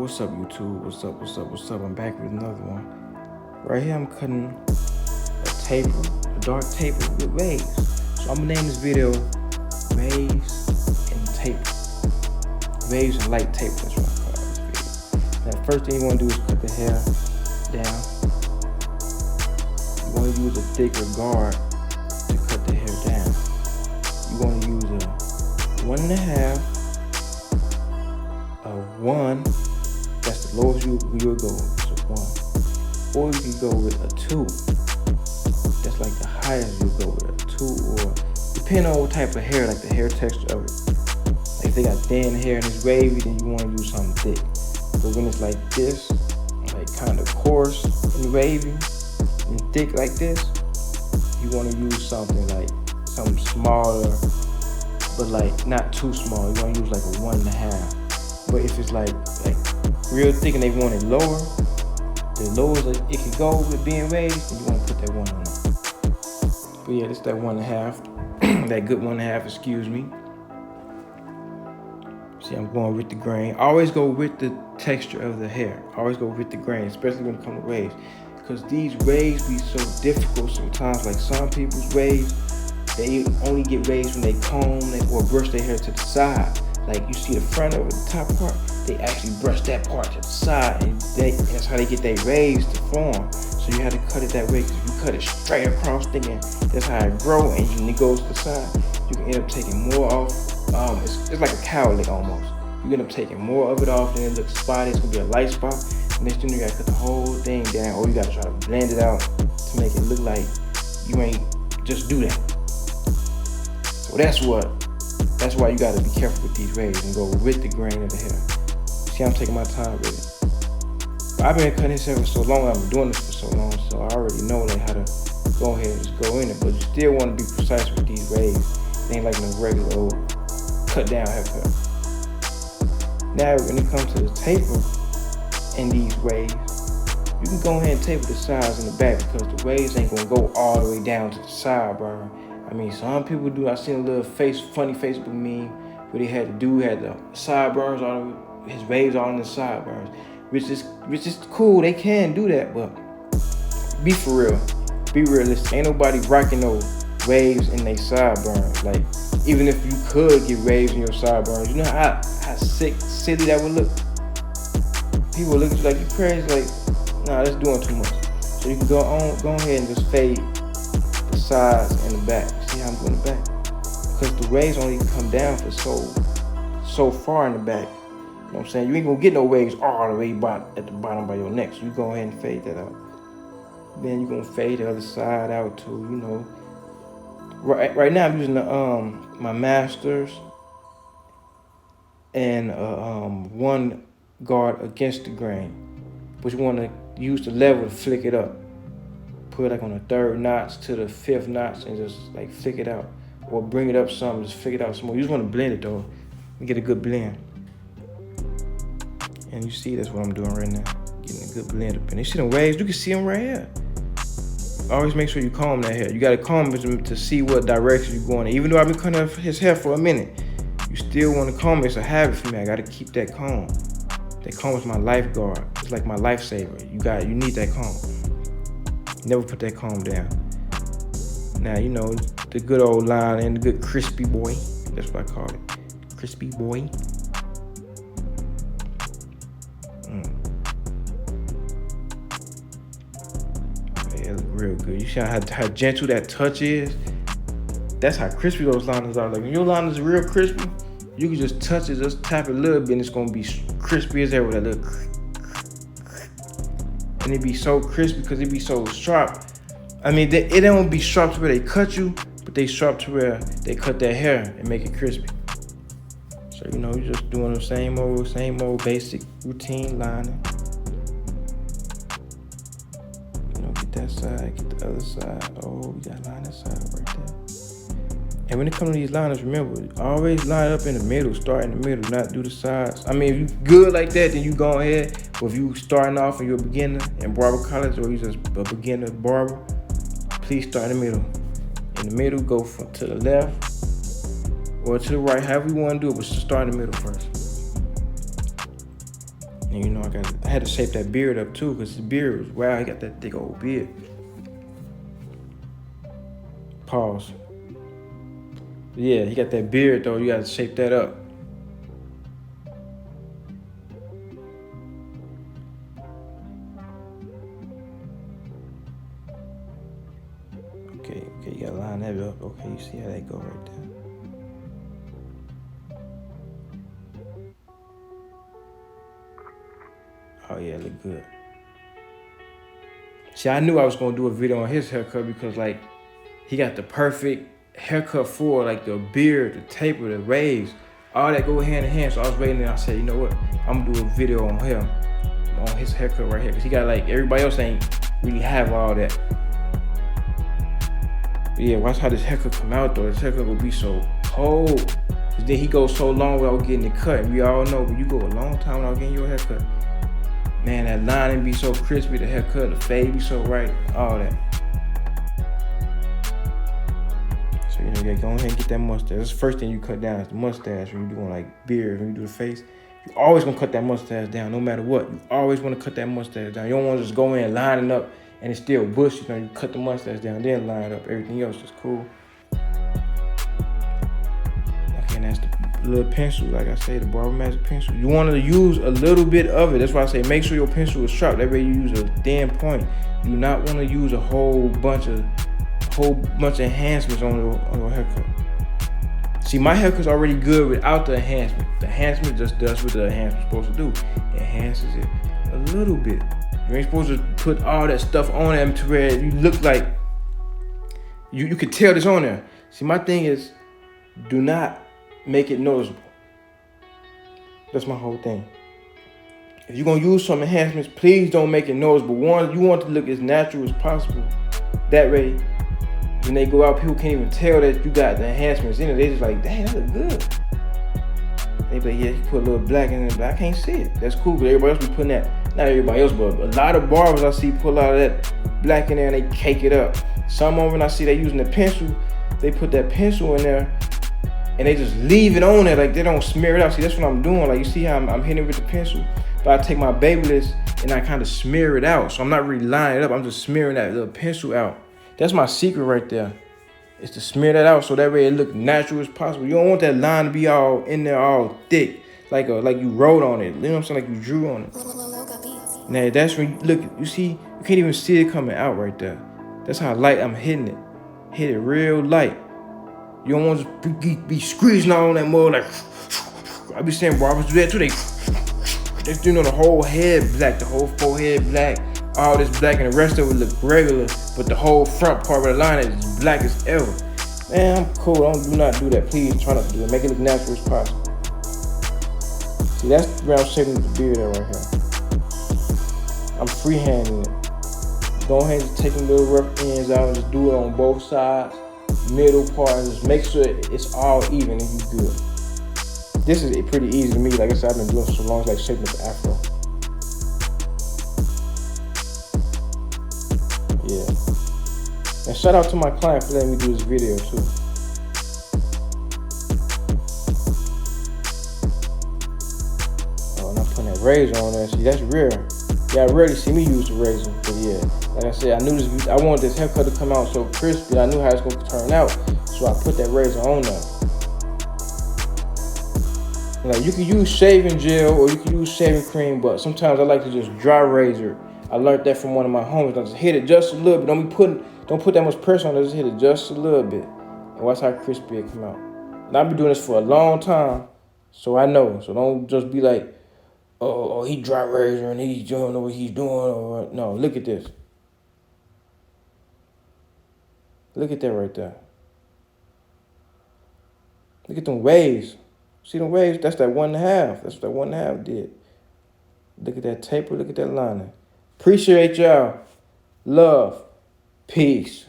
What's up, YouTube? What's up? I'm back with another one. Right here, I'm cutting a dark taper with waves. So I'm gonna name this video Waves and Taper. Waves and Light Taper, that's what I call this video. Now, the first thing you wanna do is cut the hair down. You wanna use a thicker guard to cut the hair down. You wanna use a 1.5, a 1. That's the lowest you will go, so 1. Or you can go with a 2. That's like the highest you'll go with, a 2, or depending on what type of hair, like the hair texture of it. Like if they got thin hair and it's wavy, then you want to use something thick. But when it's like this, like kind of coarse and wavy and thick like this, you want to use something like something smaller, but like not too small. You want to use like a 1.5. But if it's like real thick and they want it lower, the lowest it could go with being raised, then you want to put that 1 on it. But yeah, this is that 1.5, that good 1.5, excuse me. See, I'm going with the grain. Always go with the texture of the hair. Always go with the grain, especially when it comes to waves. Because these waves be so difficult sometimes. Like some people's waves, they only get waves when they comb or brush their hair to the side. Like you see the front of it, the top part, they actually brush that part to the side, and that's how they get their waves to form. So you have to cut it that way, because if you cut it straight across thinking that's how it grow, and when it goes to the side, you can end up taking more off. It's like a cowlick almost. You end up taking more of it off, and it looks spotty. It's gonna be a light spot. Next thing you gotta cut the whole thing down, or you gotta try to blend it out to make it look like you ain't just do that. So that's why you gotta be careful with these waves and go with the grain of the hair. See, I'm taking my time with it. I've been cutting this hair for so long, I've been doing this for so long, so I already know like how to go ahead and just go in it. But you still want to be precise with these waves. It ain't like no regular old cut down haircut. Now, when it comes to the taper in these waves, you can go ahead and taper the sides and the back, because the waves ain't gonna go all the way down to the sideburn. I mean, some people do. I seen a little funny Facebook meme where they had the dude had the sideburns on his waves on the sideburns, which is cool. They can do that, but be for real, be realistic. Ain't nobody rocking no waves in their sideburns. Like even if you could get waves in your sideburns, you know how silly that would look. People look at you like you're crazy. Like, nah, that's doing too much. So you can go ahead and just fade the sides and the back. See how I'm doing the back? Because the waves only come down for so far in the back. You know what I'm saying? You ain't gonna get no waves all the way at the bottom by your neck. So you go ahead and fade that out. Then you're gonna fade the other side out too, you know. Right now I'm using my Masters and one guard against the grain. But you wanna use the lever to flick it up. Put it like on the 3rd notch to the 5th notch and just like flick it out. Or bring it up some, just flick it out some more. You just wanna blend it though, and get a good blend. And you see that's what I'm doing right now. Getting a good blend up. And you see the waves, you can see them right here. Always make sure you comb that hair. You gotta comb it to see what direction you're going in. Even though I've been cutting his hair for a minute, you still wanna comb it. It's a habit for me. I gotta keep that comb. That comb is my lifeguard. It's like my lifesaver. You need that comb. Never put that comb down. Now, you know, the good old line and the good crispy boy. That's what I call it. Crispy boy. Yeah, it look real good. You see how gentle that touch is? That's how crispy those liners are. Like when your liners are real crispy, you can just touch it, just tap it a little bit, and it's gonna be crispy as hell with that little. And it be so crispy because it be so sharp. I mean, it don't be sharp to where they cut you, but they sharp to where they cut their hair and make it crispy. So, you know, you're just doing the same old basic routine lining. You know, get that side, get the other side. Oh, we got line that side right there. And when it comes to these liners, remember, always line up in the middle, start in the middle, not do the sides. I mean, if you good like that, then you go ahead. But if you starting off and you're a beginner in barber college, or you just a beginner barber, please start in the middle. In the middle, go to the left or to the right, however you want to do it, but just start in the middle first. And you know, I had to shape that beard up too, because his beard was, wow, he got that thick old beard. Pause. Yeah, he got that beard though, you gotta shape that up. Okay, you gotta line that up. Okay, you see how that go right there. Oh yeah, look good. See, I knew I was gonna do a video on his haircut because like he got the perfect haircut for like the beard, the taper, the waves, all that go hand in hand. So I was waiting and I said, you know what? I'm gonna do a video on him, on his haircut right here. Cause he got like, everybody else ain't really have all that. But yeah, watch how this haircut come out though. This haircut will be so cold. Cause then he goes so long without getting it cut. And we all know when you go a long time without getting your haircut, man, that lining be so crispy, the haircut, the fade be so right, all that. So, you know, you gotta go ahead and get that mustache. That's the first thing you cut down is the mustache when you're doing like beard, when you do the face. You always gonna cut that mustache down no matter what. You always wanna cut that mustache down. You don't wanna just go in lining up and it's still bushy. You know, you cut the mustache down, then line it up. Everything else is cool. Okay, and that's the little pencil, like I say, the Barber Magic pencil. You want to use a little bit of it. That's why I say make sure your pencil is sharp. That way you use a thin point. You do not want to use a whole bunch of enhancements on your haircut. See, my haircut's already good without the enhancement. The enhancement just does what the enhancement's supposed to do. It enhances it a little bit. You ain't supposed to put all that stuff on there to where you look like you could tell this on there. See, my thing is, do not make it noticeable. That's my whole thing. If you're gonna use some enhancements, please don't make it noticeable. One, you want it to look as natural as possible. That way, when they go out, people can't even tell that you got the enhancements in it. They just like, dang, that look good. They be like, yeah, you put a little black in it, but I can't see it. That's cool, but everybody else be putting that. Not everybody else, but a lot of barbers I see put a lot of that black in there and they cake it up. Some of them I see they using the pencil, they put that pencil in there and they just leave it on there, like they don't smear it out. See, that's what I'm doing. Like you see how I'm hitting it with the pencil, but I take my Babyliss and I kind of smear it out. So I'm not really lining it up, I'm just smearing that little pencil out. That's my secret right there. It's to smear that out so that way it look natural as possible. You don't want that line to be all in there, all thick, like you wrote on it. You know what I'm saying? Like you drew on it. Now that's when you look. You see, you can't even see it coming out right there. That's how light I'm hitting it. Hit it real light. You don't want to be squeezing on that mud like. I be saying barbers do that too. They you know the whole head black, the whole forehead black. All this black and the rest of it look regular, but the whole front part of the line is black as ever. Man, I'm cool. Do not do that. Please try not to do it. Make it look natural as possible. See, that's where I'm shaping the beard at right here. I'm freehanding it. Go ahead and take the little rough ends out and just do it on both sides, middle part, and just make sure it's all even and you good. This is pretty easy to me. Like I said, I've been doing it so long, it's like shaping the afro. Yeah. And shout out to my client for letting me do this video too. Oh, and I'm putting that razor on there. See, that's rare. Y'all rarely see me use the razor, but yeah. Like I said, I wanted this haircut to come out so crispy. I knew how it's gonna turn out, so I put that razor on there. Now you can use shaving gel or you can use shaving cream, but sometimes I like to just dry razor. I learned that from one of my homies. I just hit it just a little bit. Don't put that much pressure on it. Just hit it just a little bit, and watch how crispy it come out. And I've been doing this for a long time, so I know. So don't just be like, oh, he dry razor and he don't know what he's doing. Or no, look at this. Look at that right there. Look at them waves. See them waves? That's that 1.5. That's what that 1.5 did. Look at that taper. Look at that lining. Appreciate y'all. Love. Peace.